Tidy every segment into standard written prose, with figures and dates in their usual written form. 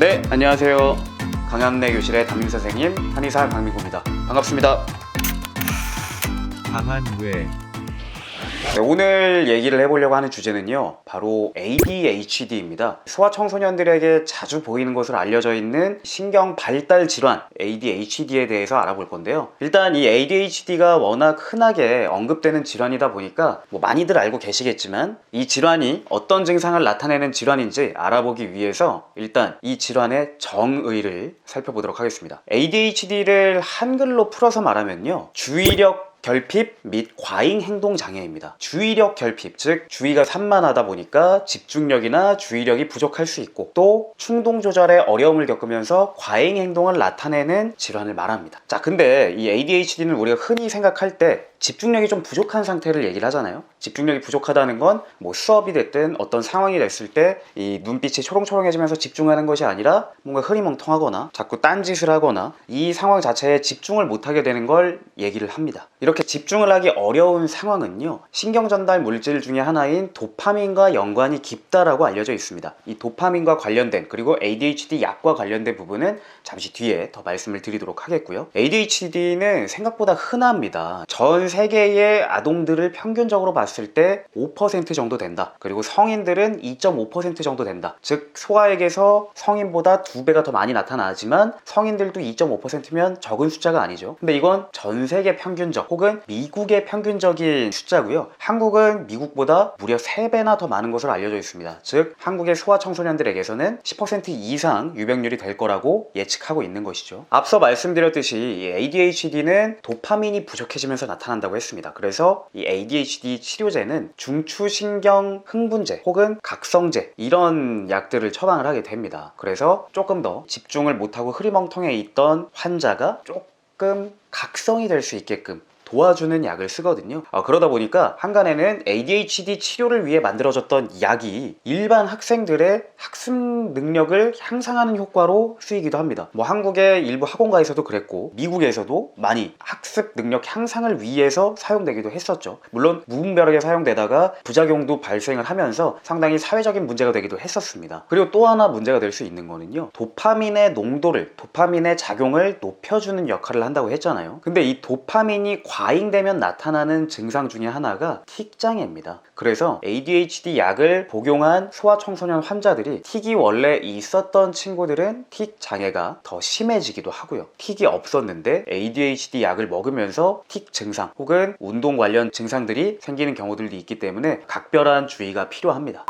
네, 안녕하세요. 강남내 교실의 담임선생님 한의사 강민구입니다. 반갑습니다. 강한뇌 네, 오늘 얘기를 해보려고 하는 주제는요, 바로 ADHD입니다. 소아청소년들에게 자주 보이는 것으로 알려져 있는 신경 발달 질환 ADHD에 대해서 알아볼 건데요. 일단 이 ADHD가 워낙 흔하게 언급되는 질환이다 보니까 많이들 알고 계시겠지만, 이 질환이 어떤 증상을 나타내는 질환인지 알아보기 위해서 일단 이 질환의 정의를 살펴보도록 하겠습니다. ADHD를 한글로 풀어서 말하면요, 주의력 결핍 및 과잉 행동 장애입니다. 주의력 결핍, 즉 주의가 산만하다 보니까 집중력이나 주의력이 부족할 수 있고, 또 충동 조절에 어려움을 겪으면서 과잉 행동을 나타내는 질환을 말합니다. 자, 근데 이 ADHD는 우리가 흔히 생각할 때 집중력이 좀 부족한 상태를 얘기를 하잖아요. 집중력이 부족하다는 건 수업이 됐든 어떤 상황이 됐을 때 이 눈빛이 초롱초롱해지면서 집중하는 것이 아니라 뭔가 흐리멍텅하거나 자꾸 딴짓을 하거나 이 상황 자체에 집중을 못하게 되는 걸 얘기를 합니다. 이렇게 집중을 하기 어려운 상황은요, 신경전달 물질 중에 하나인 도파민과 연관이 깊다라고 알려져 있습니다. 이 도파민과 관련된, 그리고 ADHD 약과 관련된 부분은 잠시 뒤에 더 말씀을 드리도록 하겠고요. ADHD는 생각보다 흔합니다. 전 세계의 아동들을 평균적으로 봤을 때 5% 정도 된다. 그리고 성인들은 2.5% 정도 된다. 즉 소아에게서 성인보다 2배가 더 많이 나타나지만 성인들도 2.5%면 적은 숫자가 아니죠. 근데 이건 전 세계 평균적 혹은 미국의 평균적인 숫자고요. 한국은 미국보다 무려 3배나 더 많은 것으로 알려져 있습니다. 즉 한국의 소아청소년들에게서는 10% 이상 유병률이 될 거라고 예측하고 있는 것이죠. 앞서 말씀드렸듯이 이 ADHD는 도파민이 부족해지면서 나타난다고 했습니다. 그래서 이 ADHD 치료제는 중추신경 흥분제 혹은 각성제, 이런 약들을 처방을 하게 됩니다. 그래서 조금 더 집중을 못하고 흐리멍텅해 있던 환자가 조금 각성이 될 수 있게끔 도와주는 약을 쓰거든요. 그러다 보니까 한간에는 ADHD 치료를 위해 만들어졌던 약이 일반 학생들의 학습 능력을 향상하는 효과로 쓰이기도 합니다. 한국의 일부 학원가에서도 그랬고, 미국에서도 많이 학습 능력 향상을 위해서 사용되기도 했었죠. 물론 무분별하게 사용되다가 부작용도 발생을 하면서 상당히 사회적인 문제가 되기도 했었습니다. 그리고 또 하나 문제가 될 수 있는 거는요, 도파민의 농도를, 도파민의 작용을 높여주는 역할을 한다고 했잖아요. 근데 이 도파민이 과잉되면 나타나는 증상 중에 하나가 틱장애입니다. 그래서 ADHD 약을 복용한 소아청소년 환자들이 틱이 원래 있었던 친구들은 틱 장애가 더 심해지기도 하고요. 틱이 없었는데 ADHD 약을 먹으면서 틱 증상 혹은 운동 관련 증상들이 생기는 경우들도 있기 때문에 각별한 주의가 필요합니다.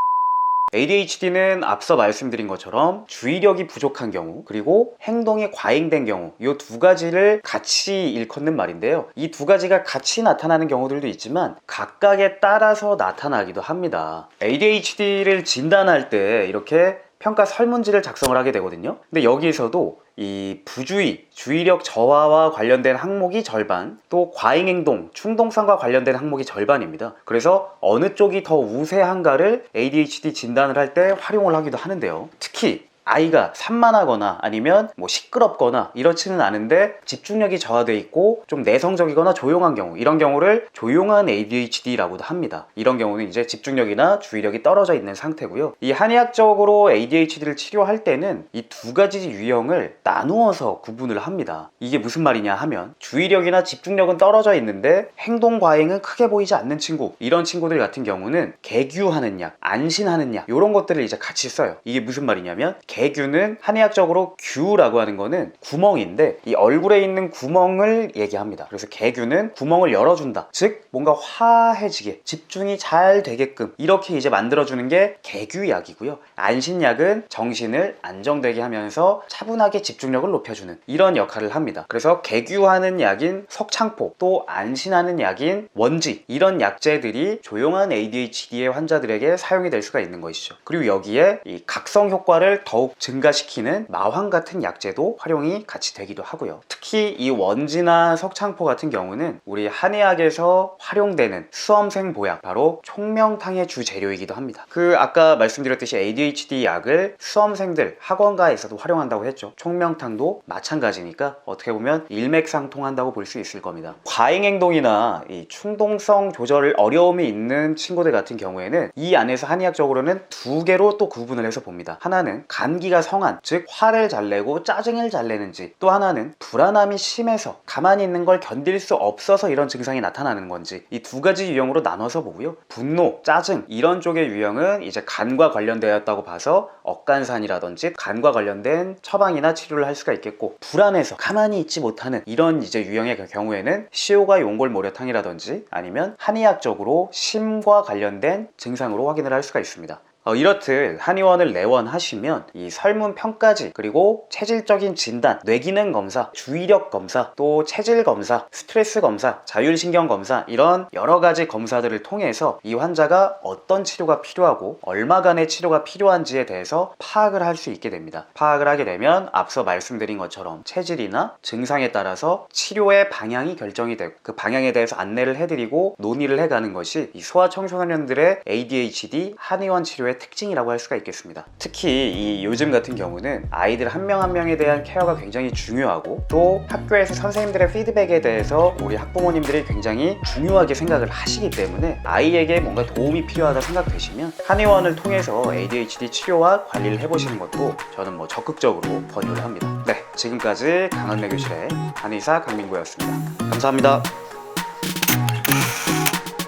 ADHD는 앞서 말씀드린 것처럼 주의력이 부족한 경우, 그리고 행동이 과잉된 경우, 이 두 가지를 같이 일컫는 말인데요. 이 두 가지가 같이 나타나는 경우들도 있지만 각각에 따라서 나타나기도 합니다. ADHD를 진단할 때 이렇게 평가 설문지를 작성을 하게 되거든요. 근데 여기에서도 이 부주의, 주의력 저하와 관련된 항목이 절반, 또 과잉행동, 충동성과 관련된 항목이 절반입니다. 그래서 어느 쪽이 더 우세한가를 ADHD 진단을 할 때 활용을 하기도 하는데요. 특히 아이가 산만하거나 아니면 시끄럽거나 이렇지는 않은데 집중력이 저하돼 있고 좀 내성적이거나 조용한 경우, 이런 경우를 조용한 ADHD라고도 합니다. 이런 경우는 이제 집중력이나 주의력이 떨어져 있는 상태고요. 이 한의학적으로 ADHD를 치료할 때는 이 두 가지 유형을 나누어서 구분을 합니다. 이게 무슨 말이냐 하면, 주의력이나 집중력은 떨어져 있는데 행동 과잉은 크게 보이지 않는 친구, 이런 친구들 같은 경우는 개규하는 약, 안신하는 약, 이런 것들을 이제 같이 써요. 이게 무슨 말이냐면, 개규는 한의학적으로 규라고 하는 거는 구멍인데 이 얼굴에 있는 구멍을 얘기합니다. 그래서 개규는 구멍을 열어준다. 즉 뭔가 화해지게, 집중이 잘 되게끔 이렇게 이제 만들어주는 게 개규약이고요. 안신약은 정신을 안정되게 하면서 차분하게 집중력을 높여주는 이런 역할을 합니다. 그래서 개규하는 약인 석창포, 또 안신하는 약인 원지, 이런 약제들이 조용한 ADHD의 환자들에게 사용이 될 수가 있는 것이죠. 그리고 여기에 이 각성 효과를 더욱 증가시키는 마황 같은 약제도 활용이 같이 되기도 하고요. 특히 이 원지나 석창포 같은 경우는 우리 한의학에서 활용되는 수험생 보약, 바로 총명탕의 주 재료이기도 합니다. 아까 말씀드렸듯이 ADHD 약을 수험생들 학원가에서도 활용한다고 했죠. 총명탕도 마찬가지니까 어떻게 보면 일맥상통한다고 볼 수 있을 겁니다. 과잉행동이나 이 충동성 조절 어려움이 있는 친구들 같은 경우에는 이 안에서 한의학적으로는 두 개로 또 구분을 해서 봅니다. 하나는 간 감기가 성한, 즉 화를 잘 내고 짜증을 잘 내는지, 또 하나는 불안함이 심해서 가만히 있는 걸 견딜 수 없어서 이런 증상이 나타나는 건지, 이 두 가지 유형으로 나눠서 보고요. 분노, 짜증 이런 쪽의 유형은 이제 간과 관련되었다고 봐서 억간산이라든지 간과 관련된 처방이나 치료를 할 수가 있겠고, 불안해서 가만히 있지 못하는 이런 이제 유형의 경우에는 시오가 용골모려탕이라든지 아니면 한의학적으로 심과 관련된 증상으로 확인을 할 수가 있습니다. 이렇듯 한의원을 내원하시면 이 설문평가지, 그리고 체질적인 진단, 뇌기능 검사, 주의력 검사, 또 체질 검사, 스트레스 검사, 자율신경 검사, 이런 여러가지 검사들을 통해서 이 환자가 어떤 치료가 필요하고 얼마간의 치료가 필요한지에 대해서 파악을 할 수 있게 됩니다. 파악을 하게 되면 앞서 말씀드린 것처럼 체질이나 증상에 따라서 치료의 방향이 결정이 되고, 그 방향에 대해서 안내를 해드리고 논의를 해가는 것이 이 소아청소년들의 ADHD 한의원 치료의 특징이라고 할 수가 있겠습니다. 특히 이 요즘 같은 경우는 아이들 한 명 한 명에 대한 케어가 굉장히 중요하고, 또 학교에서 선생님들의 피드백에 대해서 우리 학부모님들이 굉장히 중요하게 생각을 하시기 때문에 아이에게 뭔가 도움이 필요하다 생각되시면 한의원을 통해서 ADHD 치료와 관리를 해보시는 것도 저는 적극적으로 권유를 합니다. 네, 지금까지 강한내 교실의 한의사 강민구였습니다. 감사합니다.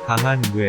강한 뇌